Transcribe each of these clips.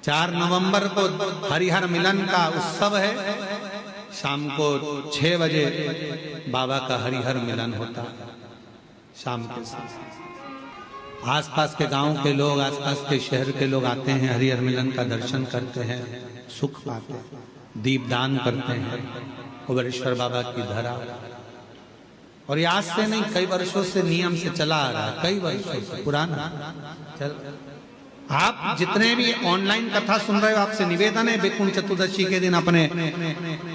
4 नवंबर को हरिहर मिलन का उत्सव है। शाम को 6 बजे बाबा का हरिहर मिलन होता है। शाम के समय आसपास के गांव के लोग, आसपास के शहर के लोग आते हैं, हरिहर मिलन का दर्शन करते हैं, सुख पाते हैं, दीपदान करते हैं कुबेरेश्वर बाबा की धरा। और ये आज से नहीं, कई वर्षों से नियम से चला आ रहा है, कई वर्षों से पुराना चल। आप जितने भी ऑनलाइन कथा सुन रहे हो, आपसे निवेदन है वैकुंठ चतुर्दशी के दिन अपने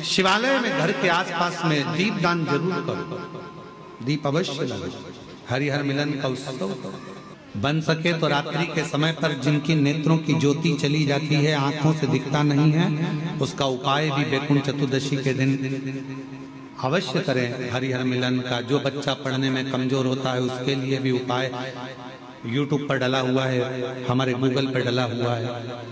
शिवालय में, घर के आसपास में दीपदान जरूर करो, दीप अवश्य लगाओ। हरिहर मिलन का उत्सव बन सके तो रात्रि के समय पर जिनकी नेत्रों की ज्योति चली जाती है, आंखों से दिखता नहीं है, उसका उपाय भी वैकुंठ चतुर्दशी के दिन अवश्य करें हरिहर मिलन का। जो बच्चा पढ़ने में कमजोर होता है उसके लिए भी उपाय YouTube पर डला हुआ है, हमारे गूगल पर डला हुआ है।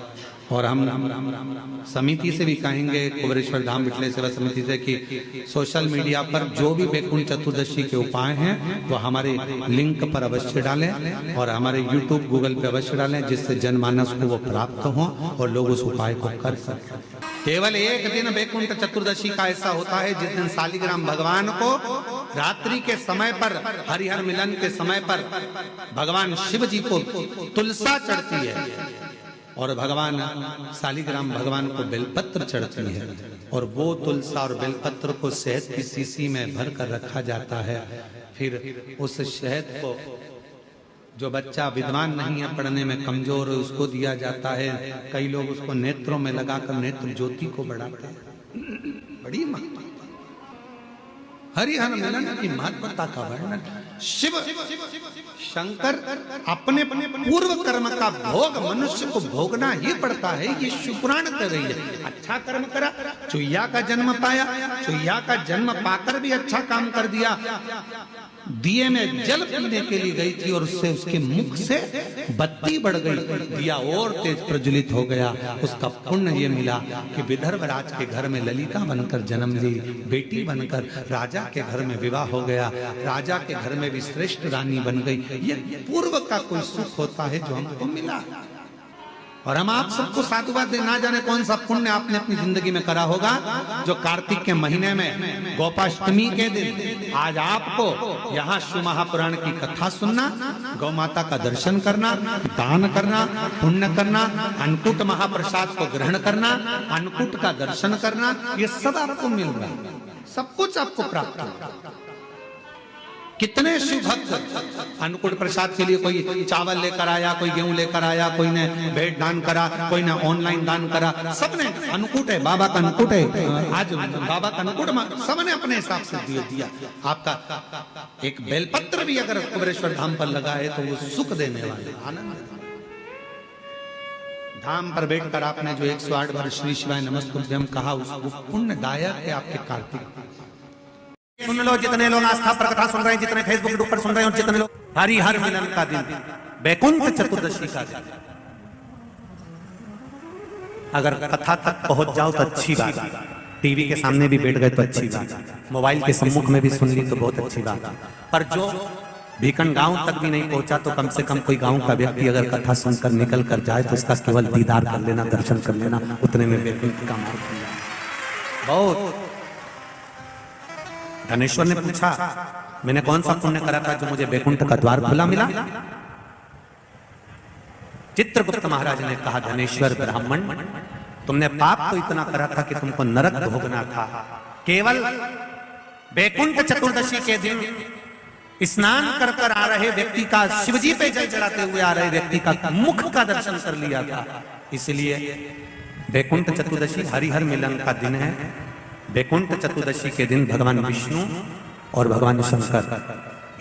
और हम समिति से भी कहेंगे, कुबेरेश्वर धाम विठले सेवा समिति से, कि सोशल मीडिया पर जो भी वैकुंठ चतुर्दशी के उपाय हैं वो हमारे लिंक पर अवश्य डालें और हमारे YouTube गूगल पे अवश्य डालें, जिससे जनमानस को वो प्राप्त हो और लोग उस उपाय को कर सकें। केवल एक दिन वैकुंठ चतुर्दशी का ऐसा होता है जिस दिन शालिग्राम भगवान को रात्रि के समय पर, हरिहर मिलन के समय पर भगवान शिव जी को तुलसा चढ़ती है और भगवान शालिग्राम भगवान को बेलपत्र चढ़ती है, और वो तुलसा और बेलपत्र को शहद की शीशी में भर कर रखा जाता है। फिर उस शहद को जो बच्चा विद्वान नहीं है, पढ़ने में कमजोर है, उसको दिया जाता है। कई लोग उसको नेत्रों में लगाकर नेत्र ज्योति को बढ़ाते हैं। बड़ी महत्ता हरिहर मिलन की महत्वता का वर्णन। शिव शंकर अपने पूर्व कर्म का भोग मनुष्य को भोगना ही पड़ता है, ये शिवपुराण कर रही है। अच्छा कर्म करा, चुईया का जन्म पाया, चुईया का जन्म पाकर भी अच्छा काम कर दिया। दिए में जल पीने के लिए गई थी और उससे उसके मुख से बत्ती बढ़ गई, दिया और तेज प्रज्वलित हो गया। उसका पुण्य ये मिला कि विदर्भ राज के घर में ललिता बनकर जन्म ली, बेटी बनकर राजा के घर में विवाह हो गया, राजा के घर में भी श्रेष्ठ रानी बन गई। ये पूर्व का कोई सुख होता है जो हमको मिला। और हम आप सबको साधुवाद दे, ना जाने कौन सा पुण्य आपने अपनी जिंदगी में करा होगा, जो कार्तिक के महीने में गोपाष्टमी के दिन आज आपको यहाँ शिव महापुराण की कथा सुनना, गौ माता का दर्शन करना, दान करना, पुण्य करना, अन्नकूट महाप्रसाद को ग्रहण करना, अन्नकूट का दर्शन करना, ये सब आपको मिल रहा है, सब कुछ आपको प्राप्त होगा। कितने शिव भक्त अन्नकूट प्रसाद के लिए कोई चावल लेकर आया, कोई गेहूं लेकर आया, कोई ने भेंट दान करा, कोई ने ऑनलाइन दान करा, सबने अन्नकूट है, बाबा का अन्नकूट है, आज बाबा का अन्नकूट, सबने अपने हिसाब से दिया। आपका एक बेलपत्र भी अगर कुबेरेश्वर धाम पर लगा है तो वो सुख देने वाले, आनंद। धाम पर बैठकर आपने जो 108 बार श्री शिवाय नमस्तुभ्यम कहा, उसको पुण्यदायक है आपके कार्तिक। सुन लो जितने लोग आस्था पर कथा सुन रहे हैं, जितने फेसबुक पर सुन रहे हैं, और जितने लोग हरिहर मिलन का दिन, वैकुंठ चतुर्दशी का दिन, अगर कथा तक पहुंच जाओ तो अच्छी बात, टीवी के सामने भी बैठ गए तो अच्छी बात, मोबाइल के सम्मुख में भी सुन ली तो बहुत अच्छी बात। पर जो भीकन गांव तक भी नहीं पहुंचा तो कम से कम कोई गांव का व्यक्ति अगर कथा सुनकर निकल कर जाए तो उसका केवल दीदार कर लेना, दर्शन कर लेना, उतने में वैकुंठ का मार्ग खुल जाए। बहुत धनेश्वर ने पूछा, मैंने कौन सा पुण्य करा था जो मुझे वैकुंठ का द्वार खुला मिला? चित्रगुप्त महाराज ने कहा, धनेश्वर ब्राह्मण, तुमने पाप तो इतना करा था कि तुमको नरक भोगना था। केवल वैकुंठ चतुर्दशी के दिन स्नान कर कर आ रहे व्यक्ति का, शिवजी पे जल चढ़ाते हुए आ रहे व्यक्ति का मुख का दर्शन कर लिया था। इसलिए वैकुंठ चतुर्दशी हरिहर मिलन का दिन है। वैकुंठ चतुर्दशी के दिन भगवान विष्णु और भगवान शंकर,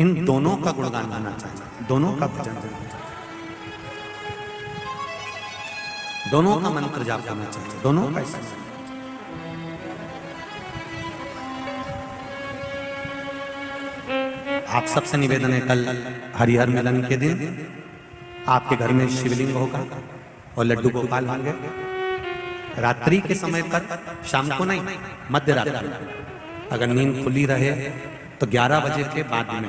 इन दोनों का गुणगान गाना चाहिए, दोनों का भजन करना चाहिए, दोनों का मंत्र जाप करना चाहिए, दोनों का। आप सबसे निवेदन है, कल हरिहर मिलन के दिन आपके घर में शिवलिंग होगा और लड्डू गोपाल होंगे। रात्रि के समय पर, शाम को नहीं, मध्य रात्रि, अगर नींद खुली रहे तो 11 बजे के बाद में,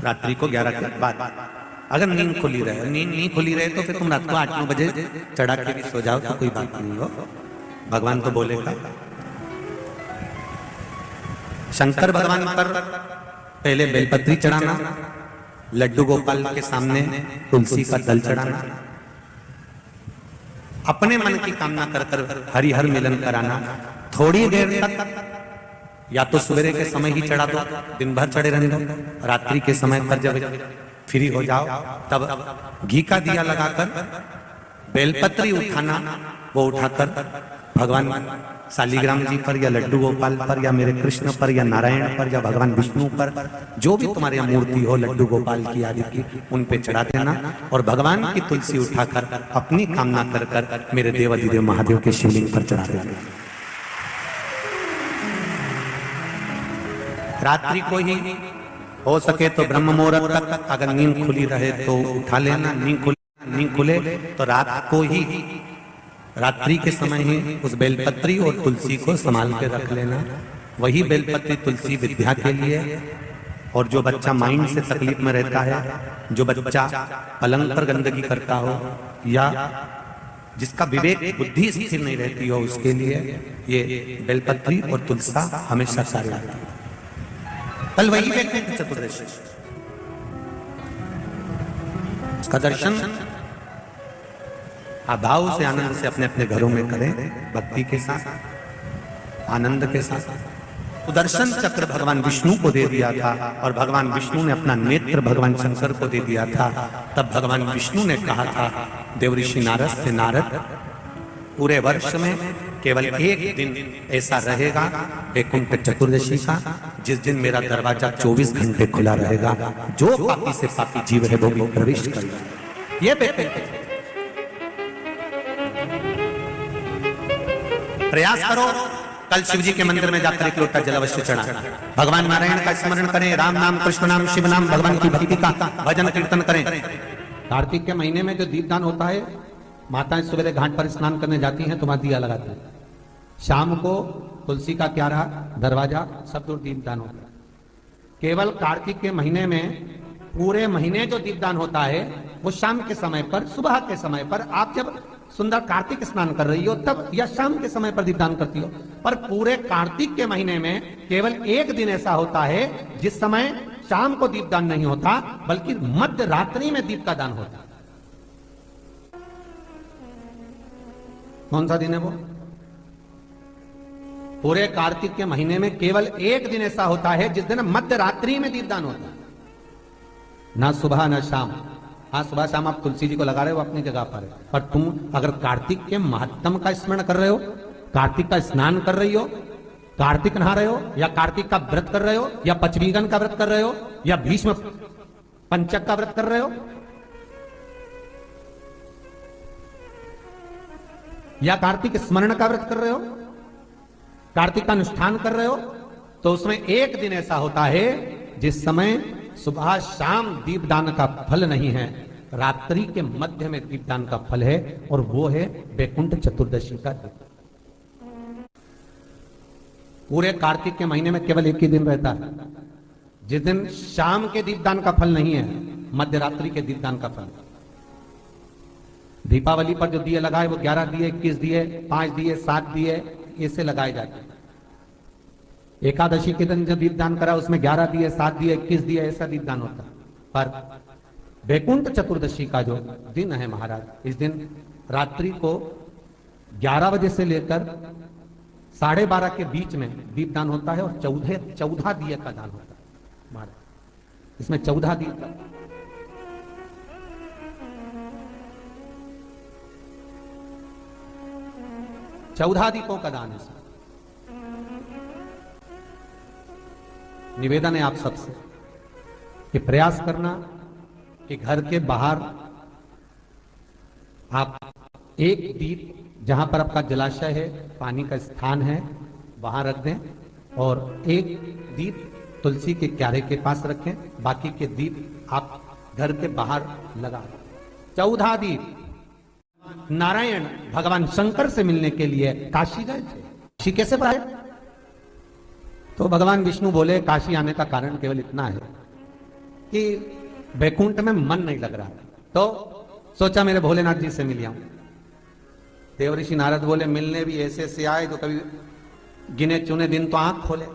रात्रि को 11 के बाद अगर नींद खुली रहे, नींद नहीं खुली रहे तो फिर तुम रात को 8-9 बजे चढ़ा के भी सो जाओ तो कोई बात नहीं हो, भगवान तो बोलेगा। शंकर भगवान पर पहले बेलपत्री चढ़ाना, लड्डू गोपाल के सामने तुलसी का दल चढ़ाना, अपने मन की कामना कर कर हरिहर मिलन कराना। थोड़ी देर तक या तो सवेरे के समय ही चढ़ा दो, दिन भर चढ़े रहने दो, रात्रि के समय पर जब फ्री हो जाओ तब घी का दिया लगाकर बेलपत्री उठाना, वो उठाकर भगवान शालिग्राम जी पर या लड्डू गोपाल पर या मेरे कृष्ण पर या नारायण पर या भगवान विष्णु पर, जो भी तुम्हारे यहाँ मूर्ति हो लड्डू गोपाल की आदि की, उन पे चढ़ा देना और भगवान की तुलसी उठाकर अपनी कामना कर कर मेरे देव अधिदेव महादेव के शिवलिंग पर चढ़ा देना। रात्रि को ही हो सके तो ब्रह्म मुहूर्त तक, अगर नींद खुली रहे तो उठा लेना, नींद खुले तो रात को ही, रात्रि के समय ही उस बेलपत्री और तुलसी को संभाल के रख लेना। वही बेलपत्री तुलसी विद्या के लिए, और जो बच्चा माइंड से तकलीफ में रहता है, जो बच्चा पलंग पर गंदगी करता हो या जिसका विवेक बुद्धि स्थिर नहीं रहती हो, उसके लिए ये बेलपत्री और तुलसा हमेशा कार्य आती है। कल वही बैकुंठ चतुर्दशी, उसका दर्शन आप भाव से आनंद से अपने अपने घरों में करें, भक्ति के साथ, आनंद के साथ। तो दर्शन चक्र भगवान विष्णु को दे दिया था और भगवान विष्णु ने अपना नेत्र भगवान शंकर को दे दिया था। तब भगवान विष्णु ने कहा था देवऋषि नारद से, नारद पूरे वर्ष में केवल एक दिन ऐसा रहेगा बैकुंठ चतुर्दशी का, जिस दिन मेरा दरवाजा 24 घंटे खुला रहेगा, जो पापी से पापी जीव है वो भी प्रवेश करेगा। ये बैकुंठ, प्रयास करो कल शिव जी के मंदिर में जाकर एक लोटा जल अवश्य चढ़ाना, भगवान नारायण का स्मरण करें, राम नाम कृष्ण नाम शिव नाम, भगवान की भक्ति का भजन कीर्तन करें। कार्तिक के महीने में जो दीपदान होता है, माताएं सवेरे घाट पर स्नान करने जाती हैं तो वहां दिया लगाती हैं, शाम को तुलसी का क्यारा, दरवाजा सब दूर दीपदान होता है। केवल कार्तिक के महीने में पूरे महीने जो दीपदान होता है वो शाम के समय पर, सुबह के समय पर, आप जब सुंदर कार्तिक स्नान कर रही हो तब या शाम के समय पर दीपदान करती हो। पर पूरे कार्तिक के महीने में केवल एक दिन ऐसा होता है जिस समय शाम को दीपदान नहीं होता, बल्कि मध्य रात्रि में दीप का दान होता है। कौन सा दिन है वो? पूरे कार्तिक के महीने में केवल एक दिन ऐसा होता है जिस दिन मध्य रात्रि में दीपदान होता है, ना सुबह ना शाम। हाँ, सुबह शाम आप तुलसी जी को लगा रहे हो अपनी जगह पर, पर तुम अगर कार्तिक के महत्तम का स्मरण कर रहे हो, कार्तिक का स्नान कर रही हो, कार्तिक नहा रहे हो, या कार्तिक का व्रत कर रहे हो, या पचमीगन का व्रत कर रहे हो, या भीष्म पंचक का व्रत कर रहे हो, या कार्तिक स्मरण का व्रत कर रहे हो, कार्तिक का अनुष्ठान कर रहे हो, तो उसमें एक दिन ऐसा होता है जिस समय सुबह शाम दीपदान का फल नहीं है, रात्रि के मध्य में दीपदान का फल है, और वो है बैकुंठ चतुर्दशी का दिन। पूरे कार्तिक के महीने में केवल एक ही दिन रहता है जिस दिन शाम के दीपदान का फल नहीं है, मध्य रात्रि के दीपदान का फल। दीपावली पर जो दिए लगाए वो 11 दिए, 21 दिए, 5 दिए, 7 दिए, ऐसे लगाए जाते हैं। एकादशी के दिन जो दीपदान करा उसमें 11 दिए, 7 दिए, 21 दिए, ऐसा दीपदान होता है। पर बैकुंठ चतुर्दशी का जो दिन है महाराज, इस दिन रात्रि को 11 बजे से लेकर 12:30 के बीच में दीपदान होता है, और 14 दिए का दान होता है महाराज। इसमें 14 दीप का, चौदह दीपों का दान है। निवेदन है आप सबसे कि प्रयास करना कि घर के बाहर आप एक दीप, जहां पर आपका जलाशय है, पानी का स्थान है, वहां रख दें, और एक दीप तुलसी के क्यारे के पास रखें, बाकी के दीप आप घर के बाहर लगा दें। 14 दीप। नारायण भगवान शंकर से मिलने के लिए काशी गए थे। काशी कैसे पाए? तो भगवान विष्णु बोले काशी आने का कारण केवल इतना है कि बैकुंठ में मन नहीं लग रहा, तो सोचा मेरे भोलेनाथ जी से मिल आऊं। देवऋषि नारद बोले मिलने भी ऐसे से आए जो कभी गिने चुने दिन तो आंख खोले।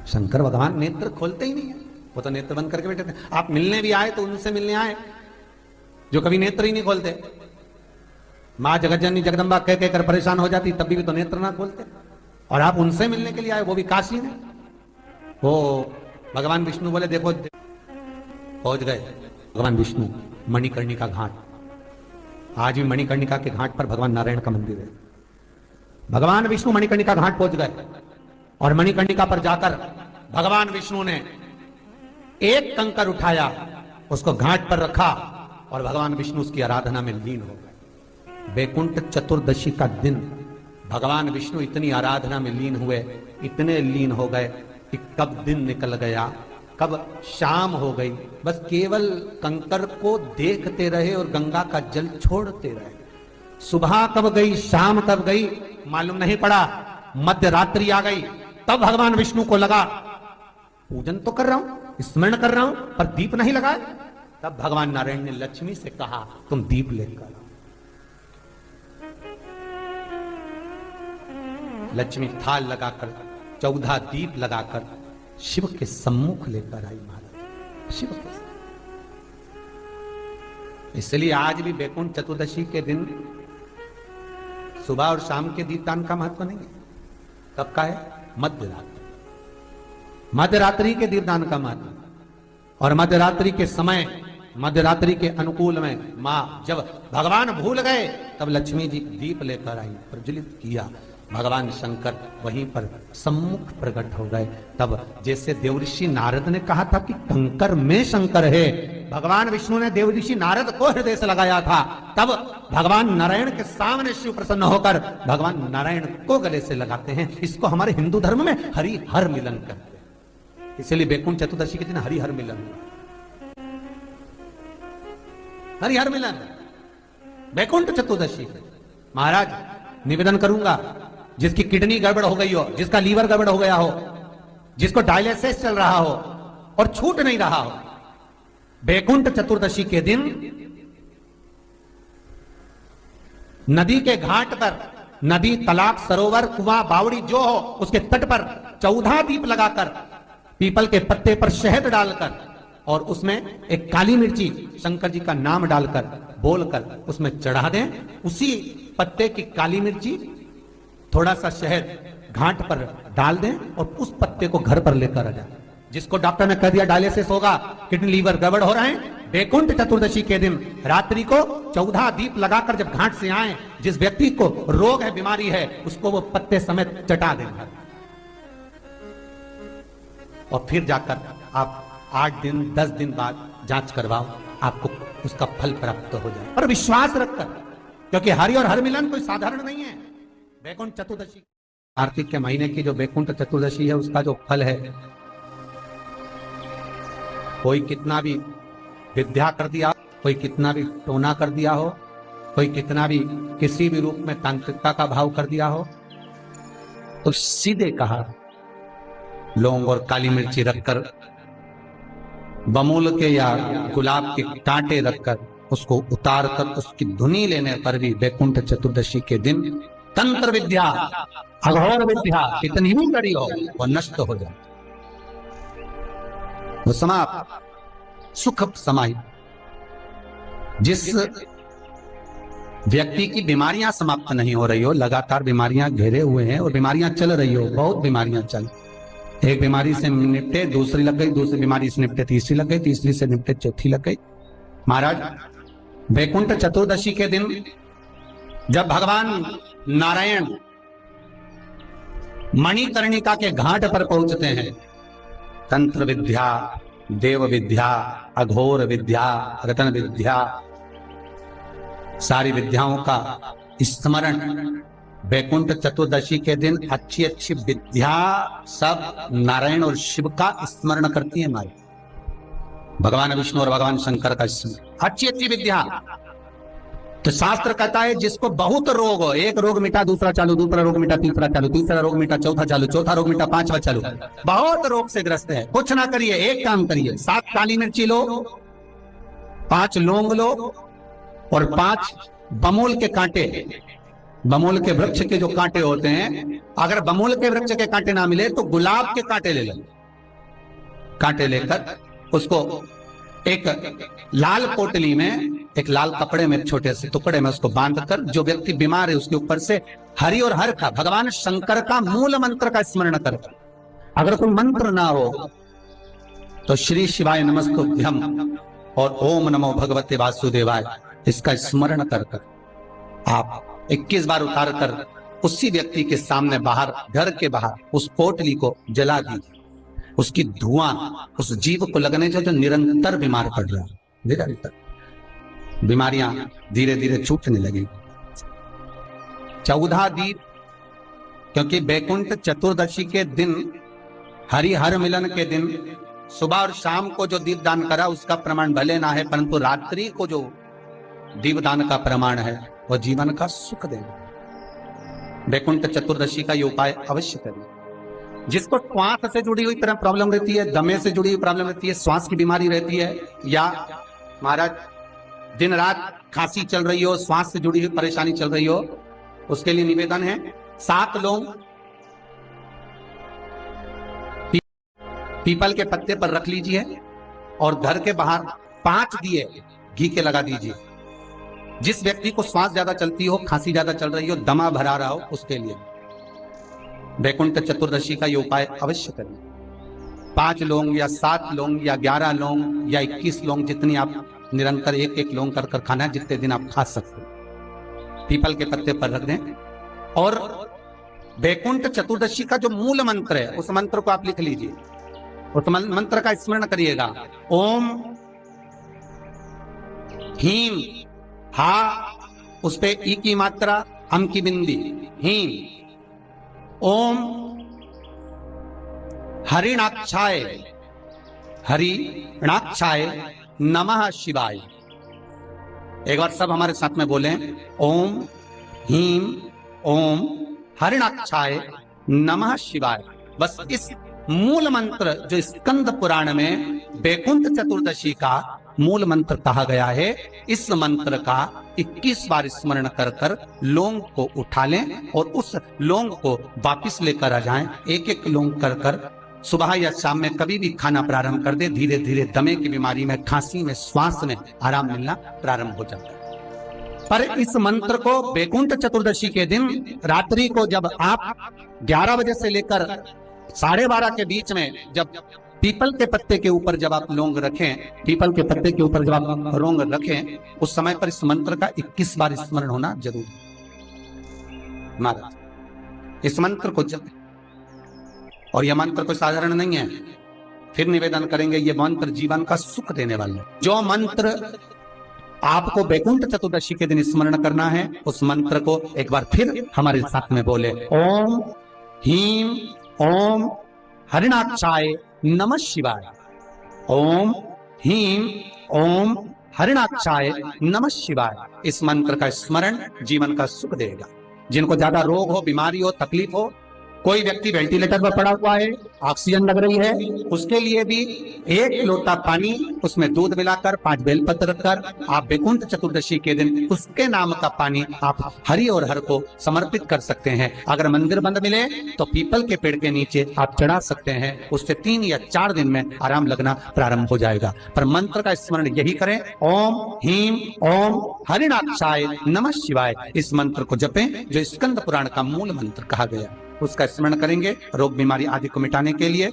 शंकर भगवान नेत्र खोलते ही नहीं है, वो तो नेत्र बंद करके बैठे थे। आप मिलने भी आए तो उनसे मिलने आए जो कभी नेत्र ही नहीं खोलते। मां जगतजननी जगदम्बा कह कहकर परेशान हो जाती तब भी तो नेत्र ना खोलते, और आप उनसे मिलने के लिए आए, वो भी काशी में। वो भगवान विष्णु बोले देखो, पहुंच गए भगवान विष्णु मणिकर्णिका घाट। आज भी मणिकर्णिका के घाट पर भगवान नारायण का मंदिर है। भगवान विष्णु मणिकर्णिका घाट पहुंच गए और मणिकर्णिका पर जाकर भगवान विष्णु ने एक कंकर उठाया, उसको घाट पर रखा और भगवान विष्णु उसकी आराधना में लीन हो गए। बैकुंठ चतुर्दशी का दिन भगवान विष्णु इतनी आराधना में लीन हुए, इतने लीन हो गए कि कब दिन निकल गया, कब शाम हो गई, बस केवल कंकर को देखते रहे और गंगा का जल छोड़ते रहे। सुबह कब गई, शाम कब गई, मालूम नहीं पड़ा। मध्य रात्रि आ गई, तब भगवान विष्णु को लगा पूजन तो कर रहा हूं, स्मरण कर रहा हूं, पर दीप नहीं लगा। तब भगवान नारायण ने लक्ष्मी से कहा तुम दीप लेकर आओ। लक्ष्मी थाल लगाकर 14 दीप लगाकर शिव के सम्मुख लेकर आई महाराज, शिव के। इसलिए आज भी बैकुंठ चतुर्दशी के दिन सुबह और शाम के दीपदान का महत्व नहीं है। कब का है? मध्यरात्रि। मध्यरात्रि के दीपदान का महत्व। और मध्यरात्रि के समय, मध्यरात्रि के अनुकूल में मां जब भगवान भूल गए तब लक्ष्मी जी दीप लेकर आई, प्रज्वलित किया। भगवान शंकर वहीं पर सम्मुख प्रकट हो गए। तब जैसे देवऋषि नारद ने कहा था कि कंकर में शंकर है, भगवान विष्णु ने देवऋषि नारद को हृदय से लगाया था, तब भगवान नारायण के सामने शिव प्रसन्न होकर भगवान नारायण को गले से लगाते हैं। इसको हमारे हिंदू धर्म में हरि हर मिलन कहते हैं। इसलिए बैकुंठ चतुर्दशी के दिन हरि हर मिलन, हरि हर मिलन बैकुंठ चतुर्दशी। महाराज निवेदन करूंगा, जिसकी किडनी गड़बड़ हो गई हो, जिसका लीवर गड़बड़ हो गया हो, जिसको डायलिसिस चल रहा हो और छूट नहीं रहा हो, बैकुंठ चतुर्दशी के दिन नदी के घाट पर, नदी, तालाब, सरोवर, कुआं, बावड़ी जो हो, उसके तट पर 14 दीप लगाकर, पीपल के पत्ते पर शहद डालकर और उसमें एक काली मिर्ची शंकर जी का नाम डालकर बोलकर उसमें चढ़ा दें। उसी पत्ते की काली मिर्ची, थोड़ा सा शहद घाट पर डाल दें और उस पत्ते को घर पर लेकर आ जाए। जिसको डॉक्टर ने कह दिया डायलिसिस होगा, किडनी लीवर गड़बड़ हो रहे हैं, बैकुंठ चतुर्दशी के दिन रात्रि को 14 दीप लगाकर जब घाट से आए, जिस व्यक्ति को रोग है, बीमारी है, उसको वो पत्ते समेत चटा दें घर। और फिर जाकर आप 8 दिन 10 दिन बाद जांच करवाओ, आपको उसका फल प्राप्त हो जाए। और विश्वास रखकर, क्योंकि हरि और हर मिलन कोई साधारण नहीं है। बैकुंठ चतुर्दशी, कार्तिक के महीने की जो बैकुंठ चतुर्दशी है, उसका जो फल है, कोई कितना भी विद्या कर दिया, कोई कितना भी टोना कर दिया हो, कोई कितना भी किसी भी रूप में तांत्रिकता का भाव कर दिया हो, तो सीधे कहा लौंग और काली मिर्ची रखकर, बमूल के या गुलाब के कांटे रखकर उसको उतार कर उसकी धुनी लेने पर भी बैकुंठ चतुर्दशी के दिन तंत्र विद्या, अघोर विद्या कितनी भी कड़ी हो, वो नष्ट हो जाए, वो समाप्त, सुख समाई। जिस व्यक्ति की बीमारियां समाप्त नहीं हो रही हो, लगातार बीमारियां घेरे हुए हैं और बीमारियां चल रही हो, बहुत बीमारियां चल, एक बीमारी से निपटे, दूसरी लग गई, दूसरी बीमारी से निपटे, तीसरी लग गई, तीसरी से निपटे, चौथी लग गई। महाराज बैकुंठ चतुर्दशी के दिन जब भगवान नारायण मणिकर्णिका के घाट पर पहुंचते हैं, तंत्र विद्या, देव विद्या, अघोर विद्या, रतन विद्या, सारी विद्याओं का स्मरण बैकुंठ चतुर्दशी के दिन अच्छी अच्छी विद्या सब नारायण और शिव का स्मरण करती है। हमारे भगवान विष्णु और भगवान शंकर का स्मरण, अच्छी अच्छी विद्या, तो शास्त्र कहता है जिसको बहुत रोग हो, एक रोग मिटा दूसरा चालू, दूसरा रोग मिटा तीसरा चालू, तीसरा रोग मिटा चौथा चालू, चौथा रोग मिटा पांचवा चालू, बहुत रोग से ग्रस्त है, कुछ ना करिए, एक काम करिए, 7 काली मिर्ची लो, 5 लौंग लो और 5 बमूल के कांटे, बमूल के वृक्ष के जो कांटे होते हैं, अगर बमूल के वृक्ष के कांटे ना मिले तो गुलाब के कांटे ले लें। कांटे लेकर उसको एक लाल पोटली में, एक लाल कपड़े में, छोटे से टुकड़े में उसको बांधकर, जो व्यक्ति बीमार है उसके ऊपर से हरि और हर का, भगवान शंकर का मूल मंत्र का स्मरण कर, अगर कोई मंत्र ना हो तो श्री शिवाय नमस्तुभ्यम और ओम नमो भगवते वासुदेवाय इसका स्मरण कर आप 21 बार उतार कर उसी व्यक्ति के सामने बाहर, घर के बाहर उस पोटली को जला दीजिए। उसकी धुआं उस जीव को लगने से जो निरंतर बीमार पड़ रहा है, निरंतर बीमारियां धीरे धीरे छूटने लगेगी। 14 दीप, क्योंकि बैकुंठ चतुर्दशी के दिन, हरिहर मिलन के दिन सुबह और शाम को जो दीप दान करा उसका प्रमाण भले ना है, परंतु रात्रि को जो दीप दान का प्रमाण है वह जीवन का सुख देगा। बैकुंठ चतुर्दशी का ये उपाय अवश्य करिए। जिसको श्वास से जुड़ी हुई तरह प्रॉब्लम रहती है, दमे से जुड़ी हुई प्रॉब्लम रहती है, श्वास की बीमारी रहती है, या महाराज दिन रात खांसी चल रही हो, श्वास से जुड़ी हुई परेशानी चल रही हो, उसके लिए निवेदन है 7 लौंग पीपल के पत्ते पर रख लीजिए और घर के बाहर 5 दिए घी के लगा दीजिए। जिस व्यक्ति को श्वास ज्यादा चलती हो, खांसी ज्यादा चल रही हो, दमा भरा रहा हो, उसके लिए बैकुंठ चतुर्दशी का ये उपाय अवश्य करिए। 5 लौंग या 7 लौंग या 11 लौंग या 21 लौंग, जितनी आप निरंतर एक लौंग कर कर खाना है, जितने दिन आप खा सकते हैं, पीपल के पत्ते पर रख दें। और बैकुंठ चतुर्दशी का जो मूल मंत्र है उस मंत्र को आप लिख लीजिए, उस मंत्र का स्मरण करिएगा। ओम हीम, हा उस पे ई की मात्रा, हम की बिंदी, हीम। ओम हरिणाक्षाय, हरिणाक्षाय नमः शिवाय। एक बार सब हमारे साथ में बोलें, ओम हीम ओम हरिणाक्षाय नमः शिवाय। बस इस मूल मंत्र जो स्कंद पुराण में बैकुंठ चतुर्दशी का मूल मंत्र कहा गया है, इस मंत्र का 21 बार स्मरण कर कर लौंग को उठा लें और उस लौंग को वापिस लेकर आ जाएं। एक लौंग कर कर सुबह या शाम में कभी भी खाना प्रारंभ कर दे, धीरे धीरे दमे की बीमारी में, खांसी में, श्वास में आराम मिलना प्रारंभ हो जाता है। पर इस मंत्र को बैकुंठ चतुर्दशी के दिन रात्रि को जब आप 11 बजे से लेकर 12:30 के बीच में जब पीपल के पत्ते के ऊपर जब आप लौंग रखें, पीपल के पत्ते के ऊपर जब आप लौंग रखें, उस समय पर इस मंत्र का 21 बार स्मरण होना जरूरी है। महाराज इस मंत्र को जब, और यह मंत्र कोई साधारण नहीं है, फिर निवेदन करेंगे, यह मंत्र जीवन का सुख देने वाला है। जो मंत्र आपको बैकुंठ चतुर्दशी के दिन स्मरण करना है, उस मंत्र को एक बार फिर हमारे साथ में बोले, ओम हीम ओम हरिणाक्षाय नमः शिवाय। ओम हीम ओम हरिणाक्षाय नमः शिवाय। इस मंत्र का स्मरण जीवन का सुख देगा। जिनको ज्यादा रोग हो, बीमारी हो, तकलीफ हो, कोई व्यक्ति वेंटिलेटर पर पड़ा हुआ है, ऑक्सीजन लग रही है, उसके लिए भी 1 लोटा पानी, उसमें दूध मिलाकर 5 बेलपत्र रखकर आप बैकुंठ चतुर्दशी के दिन उसके नाम का पानी आप हरि और हर को समर्पित कर सकते हैं। अगर मंदिर बंद मिले तो पीपल के पेड़ के नीचे आप चढ़ा सकते हैं, उससे 3 या 4 दिन में आराम लगना प्रारंभ हो जाएगा। पर मंत्र का स्मरण यही करें, ओम हीम ओम हरिणाक्षाय नमः शिवाय। इस मंत्र को जपें जो स्कंद पुराण का मूल मंत्र कहा गया, उसका स्मरण करेंगे रोग बीमारी आदि को मिटाने के लिए।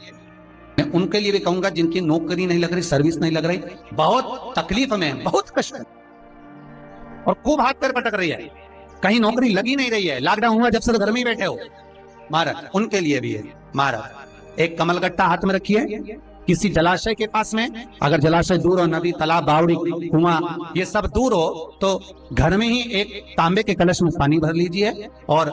मैं उनके लिए भी कहूंगा जिनकी नौकरी नहीं लग रही, सर्विस नहीं लग रही, बहुत तकलीफ में, बहुत कष्ट है और खूब हाथ पैर पटक रही है, कहीं नौकरी लगी नहीं रही है, लॉकडाउन हुआ जब से घर में ही बैठे हो, महाराज उनके लिए भी है। महाराज एक कमलगट्टा हाथ में रखिए, किसी जलाशय के पास में, अगर जलाशय दूर हो, नदी तालाब बावड़ी कुआं ये सब दूर हो, तो घर में ही एक तांबे के कलश में पानी भर लीजिए और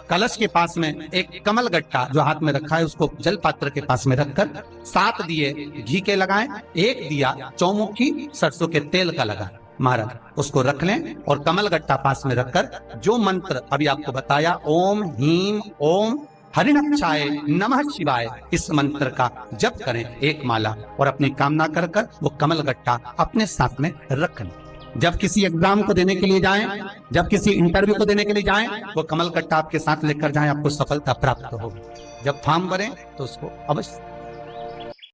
कलश के पास में एक कमल गट्टा जो हाथ में रखा है उसको जल पात्र के पास में रखकर 7 दिए घी के लगाएं, 1 दिया चौमुखी सरसों के तेल का लगाएं। महाराज उसको रख लें और कमल गट्टा पास में रखकर जो मंत्र अभी आपको बताया, ओम हीम ओम हरिणक्षाय नमः शिवाय, इस मंत्र का जप करें एक माला और अपनी कामना कर कर वो कमल गट्टा अपने साथ में रख लें। जब किसी एग्जाम को देने के लिए जाएं, जब किसी इंटरव्यू को देने के लिए जाएं, वो कमल गट्टा आपके साथ लेकर जाएं, आपको सफलता प्राप्त होगी। जब फॉर्म भरें तो उसको अवश्य